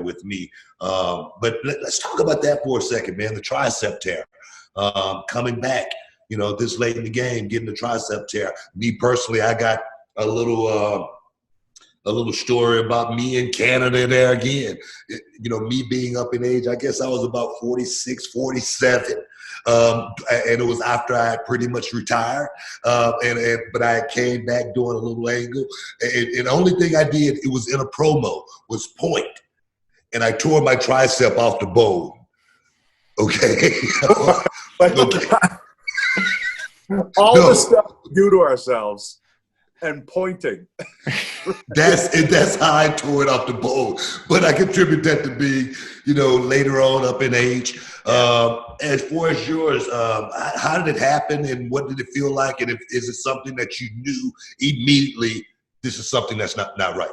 with me. But let's talk about that for a second, man. The tricep tear, coming back, this late in the game, getting the tricep tear. Me personally, I got a little story about me in Canada there again. Me being up in age, I guess I was about 46, 47. And it was after I had pretty much retired. But I came back doing a little angle. And the only thing I did, it was in a promo, was point. And I tore my tricep off the bone. Okay. Okay. All the stuff we do to ourselves. And pointing. That's how I tore it off the bone. But I contribute that to being, later on up in age. As far as yours, how did it happen and what did it feel like? And is it something that you knew immediately, this is something that's not right?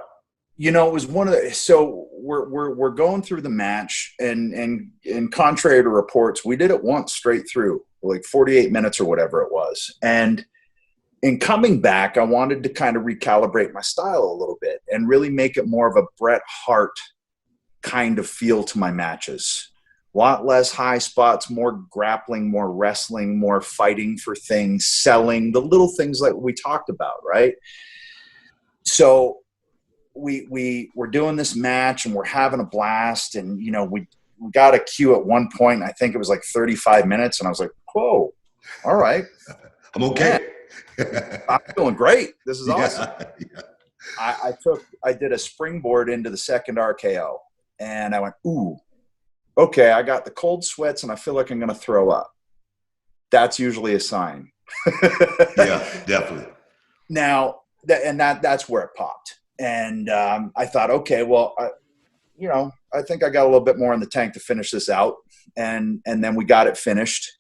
It was one of the, so we're going through the match and contrary to reports, we did it once straight through, like 48 minutes or whatever it was. And in coming back, I wanted to kind of recalibrate my style a little bit and really make it more of a Bret Hart kind of feel to my matches. A lot less high spots, more grappling, more wrestling, more fighting for things, selling, the little things like we talked about, right? So we were doing this match and we're having a blast, and we got a cue at one point. I think it was like 35 minutes, and I was like, "Whoa, all right, I'm okay." Man, I'm feeling great. This is awesome. Yeah. I did a springboard into the second RKO, and I went, ooh, okay, I got the cold sweats and I feel like I'm going to throw up. That's usually a sign. Yeah, definitely. Now, that's where it popped. And I thought, okay, well, I think I got a little bit more in the tank to finish this out. And then we got it finished.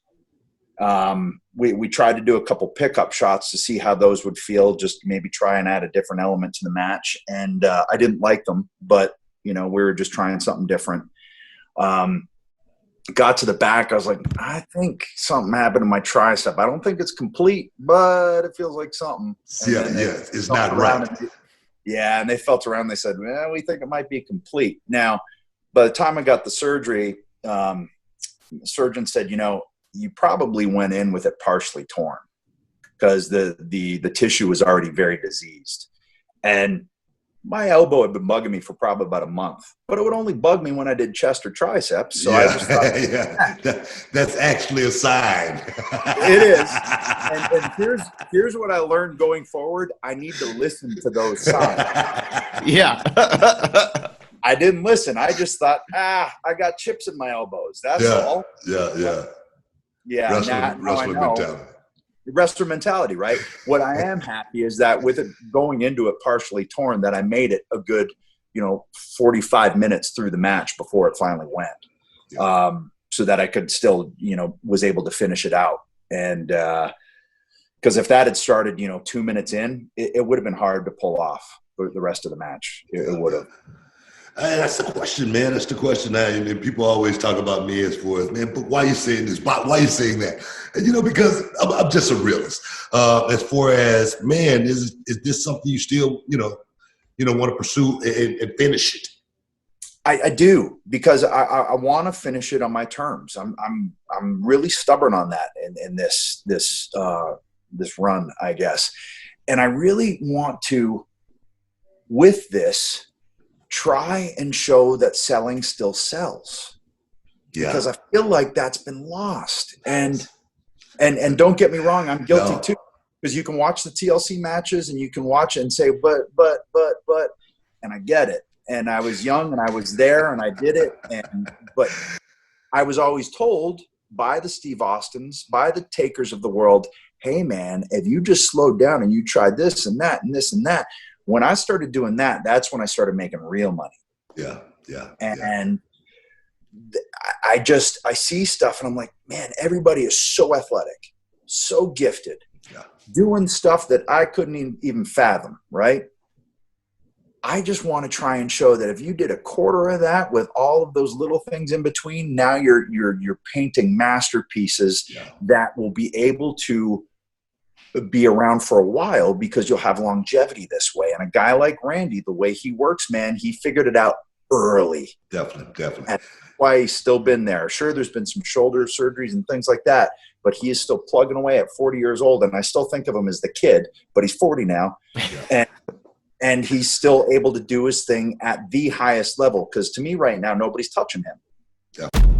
We tried to do a couple pickup shots to see how those would feel, just maybe try and add a different element to the match. And I didn't like them, but, we were just trying something different. Got to the back. I was like, I think something happened to my tricep. I don't think it's complete, but it feels like something. It's not right. And they felt around. They said, well, we think it might be complete. Now, by the time I got the surgery, the surgeon said, you probably went in with it partially torn because the tissue was already very diseased. And my elbow had been bugging me for probably about a month, but it would only bug me when I did chest or triceps. So I just thought, that's actually a sign. It is. And here's what I learned going forward. I need to listen to those signs. Yeah. I didn't listen. I just thought, I got chips in my elbows. That's all. Yeah. Wrestler mentality. Wrestler mentality, right? What I am happy is that with it going into it partially torn, that I made it a good, 45 minutes through the match before it finally went. So that I could still, was able to finish it out. And because if that had started, 2 minutes in, it would have been hard to pull off the rest of the match. It would have. That's the question, man. That's the question. And people always talk about me as far as, man, but why are you saying this? Why are you saying that? And, because I'm just a realist. As far as, man, is this something you still, want to pursue and finish it? I do, because I want to finish it on my terms. I'm really stubborn on that in this run, I guess. And I really want to, with this, try and show that selling still sells. Because I feel like that's been lost. And don't get me wrong, I'm guilty too. Because you can watch the TLC matches and you can watch it and say, but, and I get it. And I was young and I was there and I did it. But I was always told by the Steve Austins, by the Takers of the world, hey man, if you just slowed down and you tried this and that and this and that. When I started doing that, that's when I started making real money. And I see stuff and I'm like, man, everybody is so athletic, so gifted, doing stuff that I couldn't even fathom, right? I just want to try and show that if you did a quarter of that with all of those little things in between, now you're painting masterpieces that will be able to be around for a while, because you'll have longevity this way. And a guy like Randy, the way he works, man, he figured it out early. Definitely. And why he's still been there. Sure, there's been some shoulder surgeries and things like that, but he is still plugging away at 40 years old. And I still think of him as the kid, but he's 40 now. Yeah. And he's still able to do his thing at the highest level. Because to me right now, nobody's touching him. Yeah.